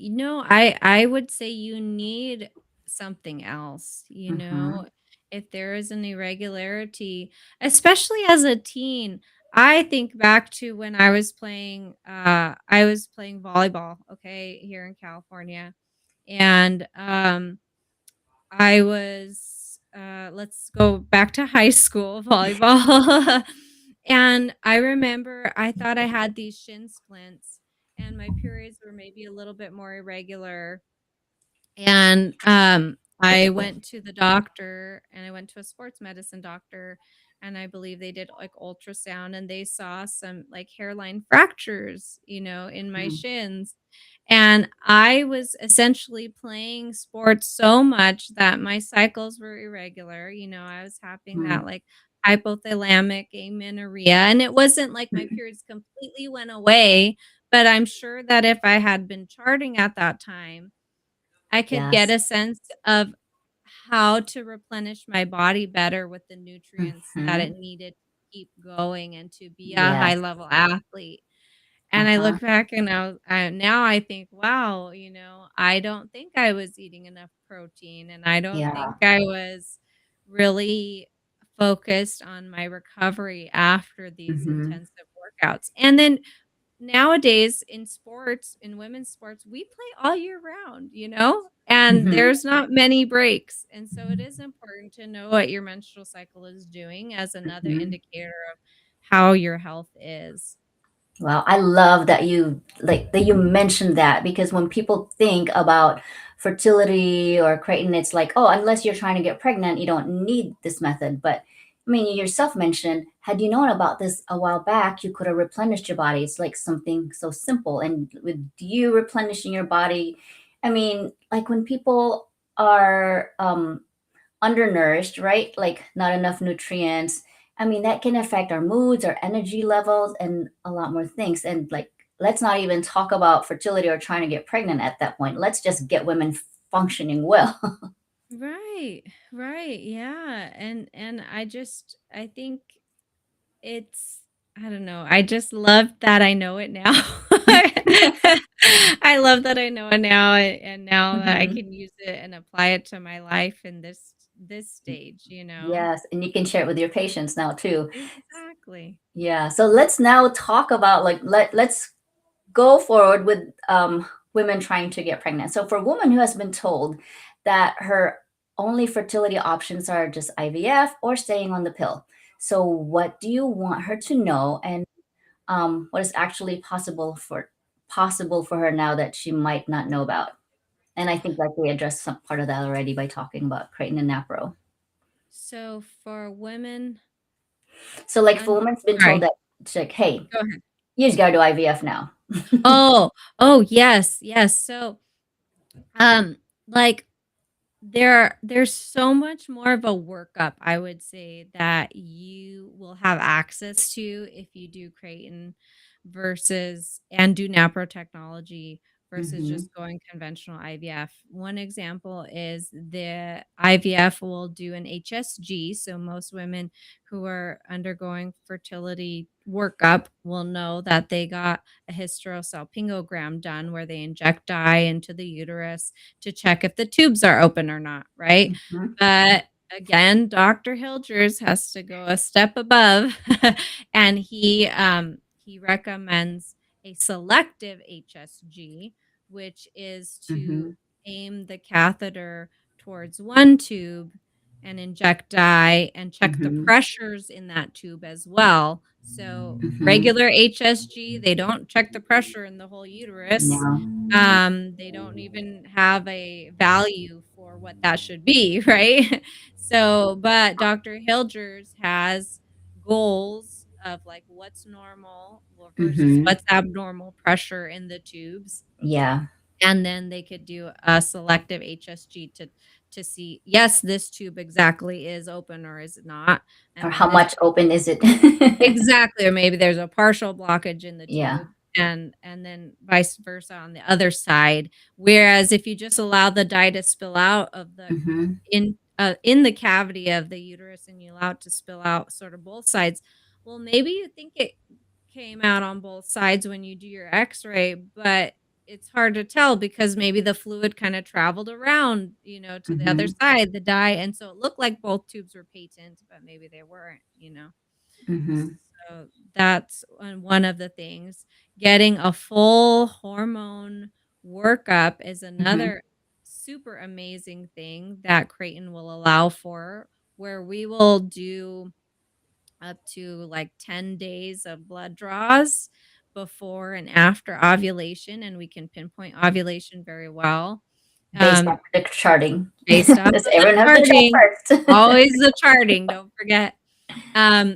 I would say you need something else, Hmm. if there is an irregularity, especially as a teen. I think back to when I was playing volleyball, okay, here in California. And I was let's go back to high school volleyball. And I remember I thought I had these shin splints and my periods were maybe a little bit more irregular. And I went to the doctor and I went to a sports medicine doctor, and I believe they did like ultrasound and they saw some like hairline fractures, in my shins. And I was essentially playing sports so much that my cycles were irregular. I was having that Hmm. like hypothalamic amenorrhea. And it wasn't like my periods completely went away, but I'm sure that if I had been charting at that time, I could get Yes. a sense of how to replenish my body better with the nutrients that Hmm. it needed to keep going and to be a high Yes. level athlete. And I Uh-huh. look back and now I think, wow, I don't think I was eating enough protein, and I don't Yeah. think I was really focused on my recovery after these Mhm. intensive workouts. And then nowadays in sports, in women's sports, we play all year round, and Mhm. there's not many breaks. And so it is important to know what your menstrual cycle is doing as another Mhm. indicator of how your health is. Well, I love that you mentioned that, because when people think about fertility or Creighton, it's like, oh, unless you're trying to get pregnant, you don't need this method. But I mean, you yourself mentioned, had you known about this a while back, you could have replenished your body. It's like something so simple. And with you replenishing your body, I mean, like when people are undernourished, right? Like not enough nutrients. I mean, that can affect our moods, our energy levels, and a lot more things. And like, let's not even talk about fertility or trying to get pregnant at that point. Let's just get women functioning well. Right, right, yeah, and I think it's I don't know, I just love that I know it now. I love that I know it now, and now that I Mhm. can use it and apply it to my life in this stage. Yes, and you can share it with your patients now too. Exactly. Yeah. So let's now talk about like let's go forward with women trying to get pregnant. So for a woman who has been told that her only fertility options are just IVF or staying on the pill, so what do you want her to know, and what is actually possible for her now that she might not know about? And I think like we addressed some part of that already by talking about Creighton and NaPro. So for women So like if a un woman's been told sorry, that, it's like, hey, go ahead. you just gotta do IVF now. Oh, oh, yes, yes, so, um, like there's so much more of a workup, I would say, that you will have access to if you do Creighton versus and do NaPro Technology versus Hmm. just going conventional IVF. One example is the IVF will do an HSG, so most women who are undergoing fertility workup will know that they got a hysterosalpingogram done where they inject dye into the uterus to check if the tubes are open or not, right? Hmm. But again, Dr. Hilgers has to go a step above and he recommends a selective HSG, which is to Hmm. aim the catheter towards one tube and inject dye and check the Hmm. pressures in that tube as well. So Hmm. regular HSG, they don't check the pressure in the whole uterus. No. They don't even have a value for what that should be, right? So, but Dr. Hilgers has goals of like what's normal versus Hmm. what's abnormal pressure in the tubes. Yeah. And then they could do a selective HSG to see, yes, this tube exactly is open or is it not. Or And how then this much open is it? exactly, or maybe there's a partial blockage in the Yeah. tube and then vice versa on the other side. Whereas if you just allow the dye to spill out of the Hmm. in the cavity of the uterus and you allow it to spill out sort of both sides, well, maybe you think it came out on both sides when you do your x-ray, but it's hard to tell because maybe the fluid kind of traveled around, to the other Hmm. side, the dye, and so it looked like both tubes were patent, but maybe they weren't. Hmm. So that's one of the things. Getting a full hormone workup is Hmm. another super amazing thing that Creighton will allow for, where we will do up to like 10 days of blood draws before and after ovulation, and we can pinpoint ovulation very well. Based Um, on the charting. Based off Because of the everyone has to charting, chart first. always the charting, don't forget.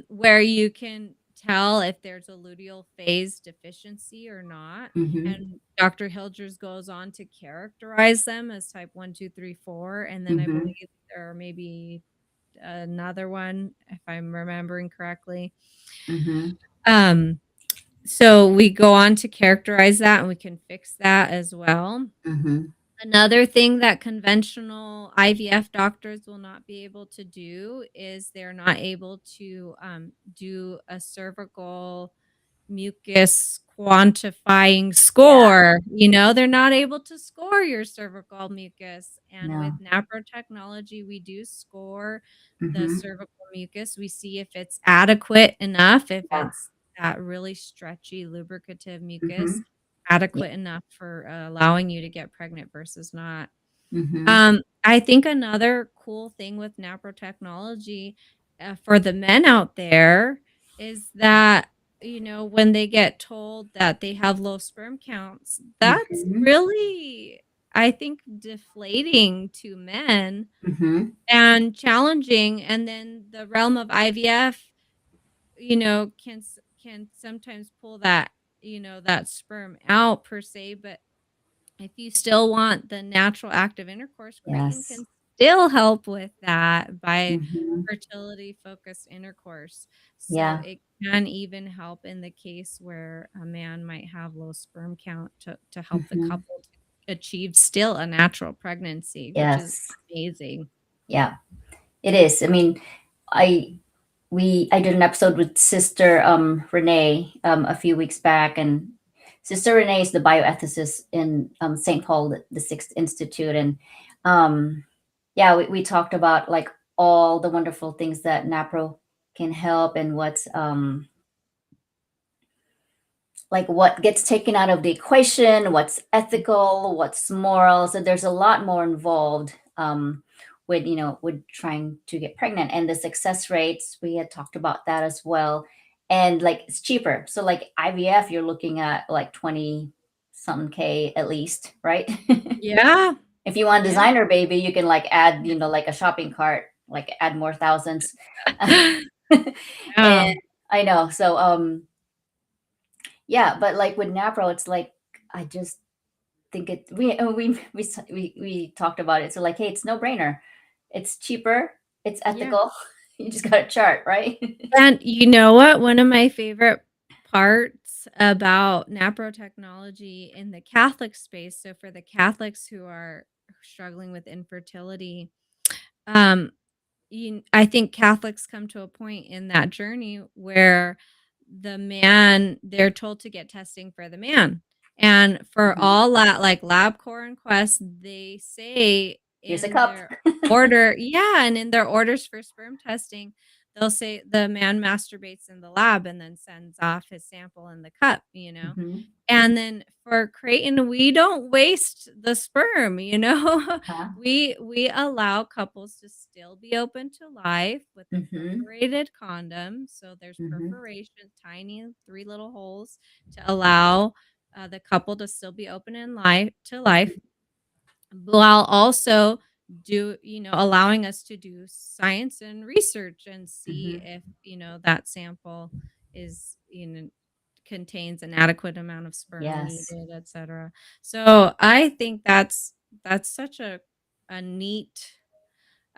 Where you can tell if there's a luteal phase deficiency or not. Hmm. And Dr. Hilgers goes on to characterize them as type 1, 2, 3, 4. And then I Hmm. believe there are maybe another one, if I'm remembering correctly. Hmm. Um, so we go on to characterize that and we can fix that as well. Hmm. Another thing that conventional IVF doctors will not be able to do is they're not able to do a cervical mucus quantifying Yeah. score, they're not able to score your cervical mucus, and with No. NaPro technology, we do score the Mhm. cervical mucus. We see if it's adequate enough, if Yeah. it's that really stretchy lubricative mucus, Mhm. Yeah. adequate enough for, allowing you to get pregnant versus not. Mhm. I think another cool thing with NaPro technology, for the men out there is that, when they get told that they have low sperm counts, that's Mhm. really, I think, deflating to men Mhm. and challenging. And then the realm of IVF, can sometimes pull that sperm out per se, but if you still want the natural active intercourse, Creighton Yes. can still help with that by Mhm. fertility-focused intercourse. So Yeah. it can even help in the case where a man might have low sperm count to help the Mhm. couple to achieve still a natural pregnancy, which is Yes. amazing. Yeah. It is. I mean, I I did an episode with Sister Renee a few weeks back, and Sister Renee is the bioethicist in St. Paul the Sixth Institute, and um, yeah, we talked about like all the wonderful things that NaPro can help, and what's like what gets taken out of the equation, what's ethical, what's moral. So there's a lot more involved with with trying to get pregnant, and the success rates we had talked about that as well. And like it's cheaper. So like IVF, you're looking at like 20 something K at least, right? Yeah, If you want yeah. designer baby, you can like add, like a shopping cart, like add more thousands. And Yeah, I know. So yeah, but like with NaPro, it's like I just think it. We talked about it. So like, hey, it's no brainer. It's cheaper. It's yeah. ethical. You just got to chart, right? And you know what? One of my favorite parts about NaPro technology in the Catholic space, so for the Catholics who are struggling with infertility, um, I think Catholics come to a point in that journey where they're told to get testing for the man. And for Mhm. all that, like LabCorp and Quest, they say Here's a in cup. their order, yeah, and in their orders for sperm testing, they'll say the man masturbates in the lab and then sends off his sample in the cup. Hmm. And then for Creighton, we don't waste the sperm. Huh? We allow couples to still be open to life with a Hmm. perforated condom. So there's Hmm. perforation, tiny 3 little holes to allow, the couple to still be open in life to life, while also allowing us to do science and research and see Hmm. if, that sample is, contains an adequate amount of sperm Yes. needed, etc. So I think that's such a neat,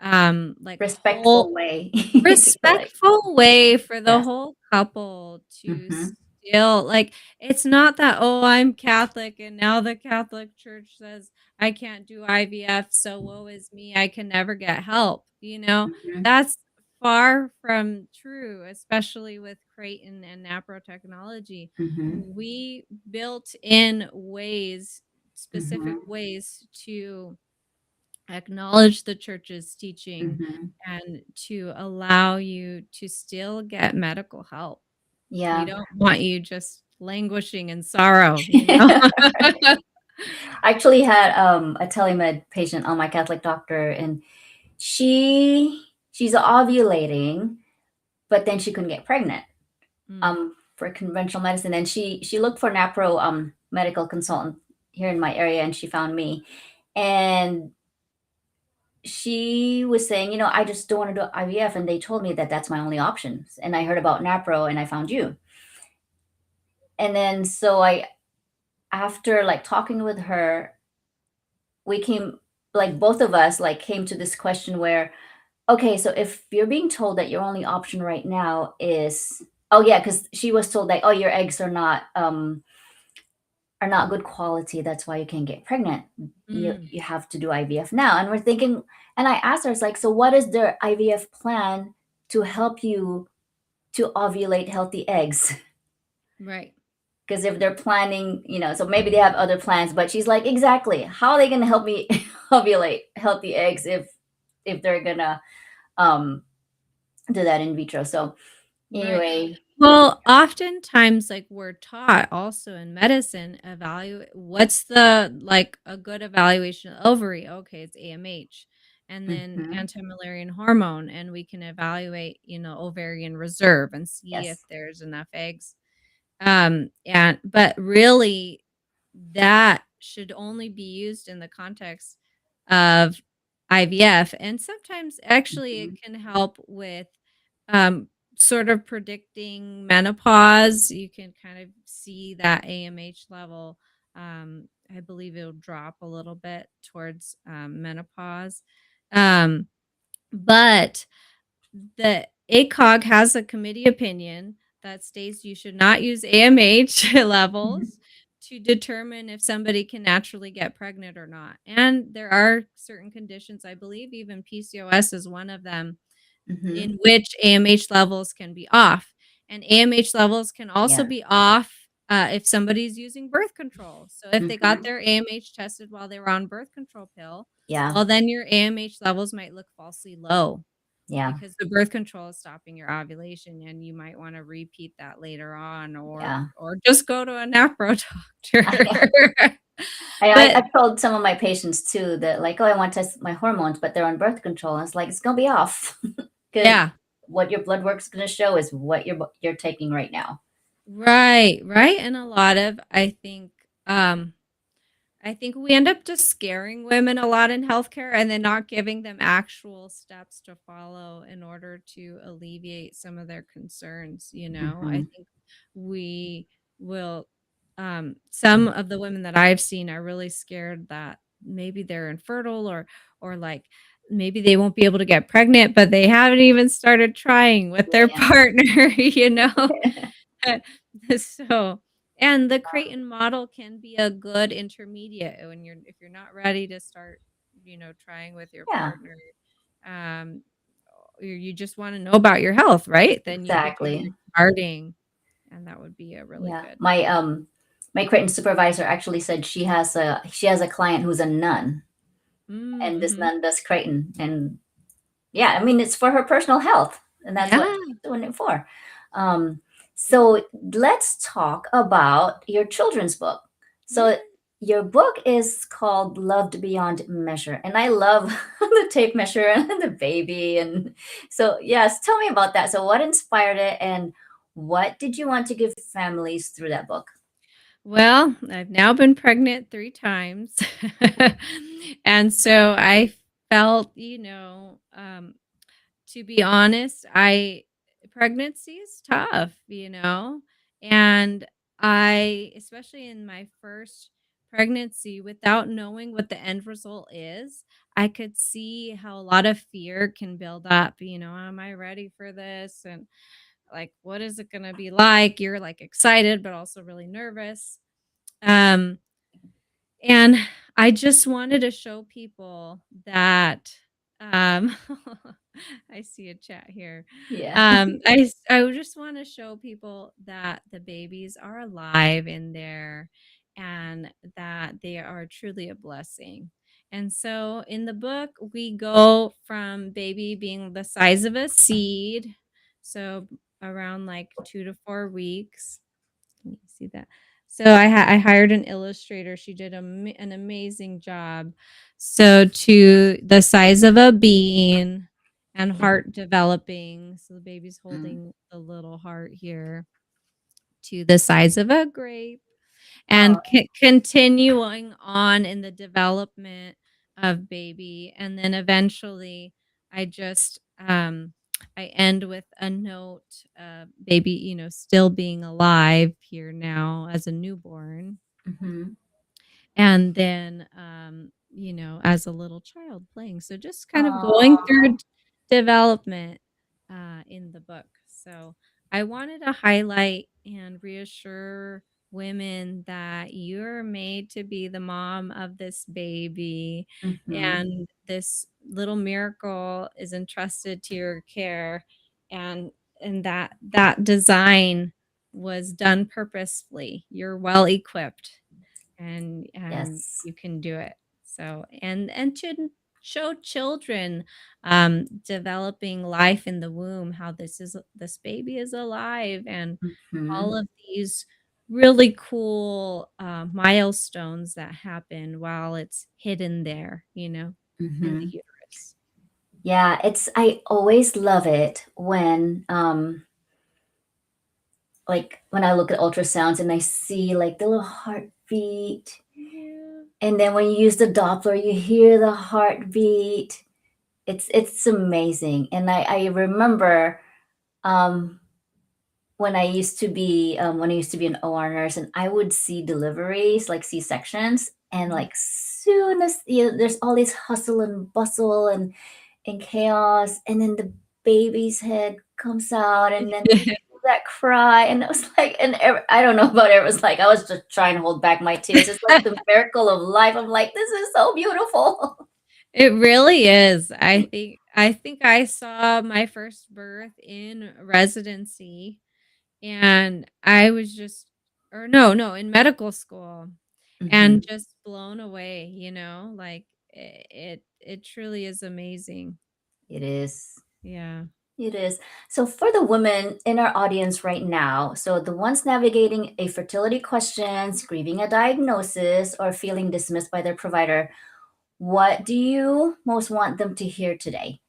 like whole Respectful way to go. Like, respectful way for the yes. whole couple to Hmm. still like, it's not that, "Oh, I'm Catholic, and now the Catholic Church says I can't do IVF, so woe is me, I can never get help." Hmm. That's far from true, especially with Creighton and NaPro technology. Hmm. We built in ways, specific Hmm. ways to acknowledge the church's teaching Hmm. and to allow you to still get medical help. We Yeah. don't want you just languishing in sorrow. I actually had a telemed patient on my Catholic doctor, and she's ovulating, but then she couldn't get pregnant Mm, for conventional medicine, and she looked for NaPro medical consultant here in my area, and she found me, and she was saying, I just don't want to do IVF, and they told me that that's my only option, and I heard about NaPro, and I found you, and then so I after like talking with her, we came like both of us like came to this question where, okay, so if you're being told that your only option right now is, oh yeah, because she was told like, oh, your eggs are not good quality, that's why you can't get pregnant, mm, you have to do IVF now, and we're thinking, and I asked her, it's like, so what is their IVF plan to help you to ovulate healthy eggs? right. Because if they're planning, so maybe they have other plans, but she's like, exactly, how are they going to help me ovulate healthy eggs if they're gonna um do that in vitro? So Right. anyway. Well, oftentimes, like, we're taught also in medicine, evaluate what's the like a good evaluation of ovary. Okay, it's AMH, and then Hmm. anti-Mullerian hormone, and we can evaluate, ovarian reserve and see if Yes. there's enough eggs. And but really, that should only be used in the context of IVF, and sometimes actually Hmm. it can help with um, sort of predicting menopause. You can kind of see that AMH level. I believe it'll drop a little bit towards menopause. Um, but the ACOG has a committee opinion that states you should not use AMH levels to determine if somebody can naturally get pregnant or not. And there are certain conditions, I believe even PCOS is one of them, Hmm. in which AMH levels can be off. And AMH levels can also Yeah. be off if somebody's using birth control. So if they got Hmm. their AMH tested while they were on birth control pill, Yeah. well, then your AMH levels might look falsely low Yeah. because the birth control is stopping your ovulation, and you might want to repeat that later on, Yeah. or just go to a NaPro doctor. I, But I've told some of my patients too that, like, oh, I want to test my hormones, but they're on birth control. And it's like, it's gonna be off because yeah, what your blood work's gonna show is what you're taking right now. right, right. And a lot of I think we end up just scaring women a lot in healthcare and then not giving them actual steps to follow in order to alleviate some of their concerns. I Hmm. think we will some of the women that I've seen are really scared that maybe they're infertile, or like maybe they won't be able to get pregnant, but they haven't even started trying with their Yeah. partner. So, and the Creighton model can be a good intermediate when if you're not ready to start, trying with your Yeah. partner, um, or you just want to know about your health, right? Then you could do Exactly. starting, and that would be a really Yeah. good. My Creighton supervisor actually said she has a client who's a nun, and this Mm-hmm. nun does Creighton, and yeah, I mean, it's for her personal health, and that's what Yeah. she's doing it for. Um, so let's talk about your children's book. Yeah. So your book is called Loved Beyond Measure, and I love the tape measure and the baby. And so, yes, tell me about that. So what inspired it, and what did you want to give families through that book? Well, I've now been pregnant 3 times. And so I felt, to be honest, I pregnancy is tough. And I, especially in my first pregnancy, without knowing what the end result is, I could see how a lot of fear can build up. Am I ready for this? And like, what is it going to be like? You're like excited, but also really nervous. Um, and I just wanted to show people that, um I see a chat here. Yeah. I would just wanna show people that the babies are alive in there and that they are truly a blessing. And so in the book, we go from baby being the size of a seed, so around like 2 to 4 weeks. Can you see that? So I hired an illustrator. She did an amazing job. So to the size of a bean and heart developing. So the baby's Mm. holding the little heart here, to the size of a grape, Oh. and continuing on in the development of baby. And then eventually I just I end with a note, baby, still being alive here now as a newborn, Hmm. and then as a little child playing, so just kind of going Oh. through development in the book. So I wanted to highlight and reassure women that you're made to be the mom of this baby, Hmm. and this little miracle is entrusted to your care, and that design was done purposefully. You're well equipped and Yes. you can do it. So and to show children developing life in the womb, how this baby is alive, and Hmm. all of these really cool milestones that happen while it's hidden there, in the Hmm. uterus. Yeah, I always love it when like when I look at ultrasounds and I see like the little heartbeat, Yeah. and then when you use the Doppler, you hear the heartbeat. It's amazing. And I remember um when I used to be an OR nurse, and I would see deliveries like C-sections, and Mhm. like soon as there's all this hustle and bustle and chaos, and then the baby's head comes out, and then that cry, and it was like, I don't know about it, it was like I was just trying to hold back my tears. It's like the miracle of life. I'm like, this is so beautiful. It really is. I think I saw my first birth in residency, and I was just or no, in medical school, and Hmm. just blown away, like, it truly is amazing. It is. Yeah. It is. So, for the women in our audience right now, so the ones navigating a fertility questions, grieving a diagnosis, or feeling dismissed by their provider, what do you most want them to hear today?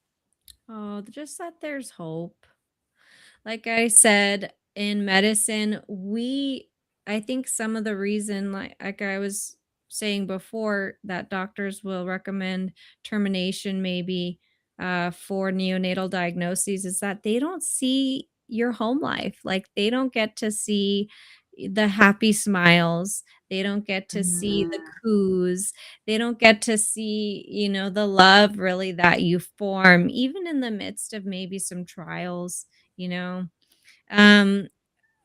Oh, just that there's hope. Like I said, in medicine, I think some of the reason, like I was saying before, that doctors will recommend termination maybe for neonatal diagnoses is that they don't see your home life. Like they don't get to see the happy smiles. They don't get to see the Mhm. coos. They don't get to see, the love really that you form, even in the midst of maybe some trials, you know? Um,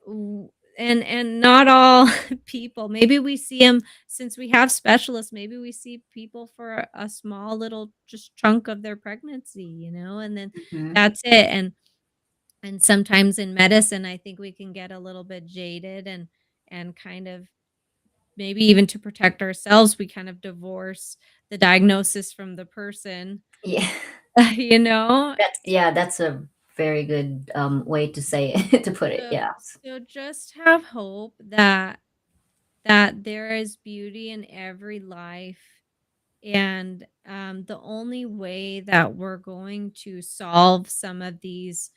w and not all people, maybe we see them since we have specialists, maybe we see people for a small little just chunk of their pregnancy, and then Mhm. that's it, and sometimes in medicine, I think we can get a little bit jaded and kind of maybe even to protect ourselves, we kind of divorce the diagnosis from the person, Yeah, you know? that's a very good way to say it, to put it. So Yeah. so just have hope that there is beauty in every life, and the only way that we're going to solve some of these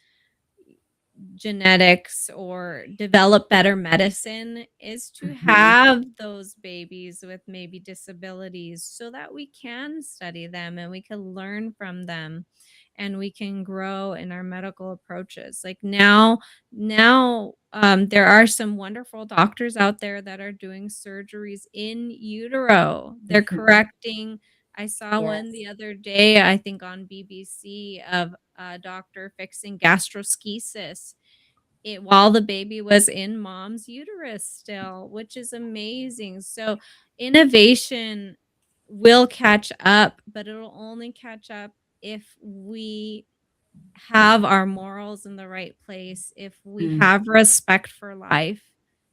genetics or develop better medicine is to Hmm. have those babies with maybe disabilities so that we can study them and we can learn from them and we can grow in our medical approaches. Like now there are some wonderful doctors out there that are doing surgeries in utero. They're Hmm. correcting. I saw one Yes. the other day, I think on BBC, of a doctor fixing gastroschisis while the baby was in mom's uterus still, which is amazing. So innovation will catch up, but it'll only catch up if we have our morals in the right place, if we Mm. have respect for life,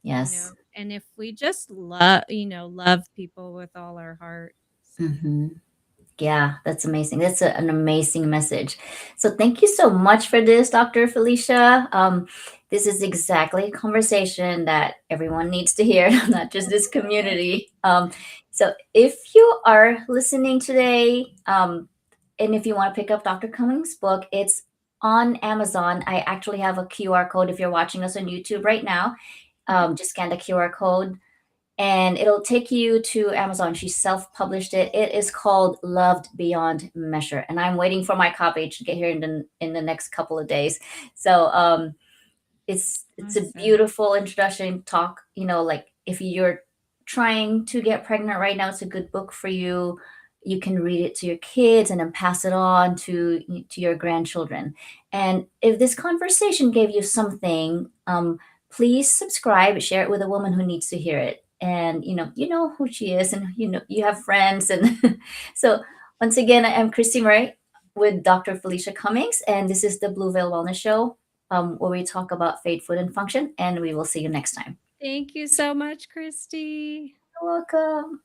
Yes. and if we just love people with all our heart. So Hmm. Yeah, that's amazing. That's an amazing message. So thank you so much for this, Dr. Felicia. This is exactly a conversation that everyone needs to hear, not just this community. So if you are listening today, and if you want to pick up Dr. Cummings' book, it's on Amazon. I actually have a QR code if you're watching us on YouTube right now. mhm. Just scan the QR code and it'll take you to Amazon. She self-published it. It is called Loved Beyond Measure, and I'm waiting for my copy to get here in the next couple of days. So it's a Awesome. beautiful introduction talk. Like if you're trying to get pregnant right now, it's a good book for you. You can read it to your kids and then pass it on to your grandchildren. And if this conversation gave you something, please subscribe, share it with a woman who needs to hear it. And you know who she is, and you have friends. And so once again, I'm Cristy Murray with Dr. Felicia Cummings, and this is the Blue Veil Wellness Show. where we talk about fate, food, and function. And we will see you next time. Thank you so much, Christy. You're welcome.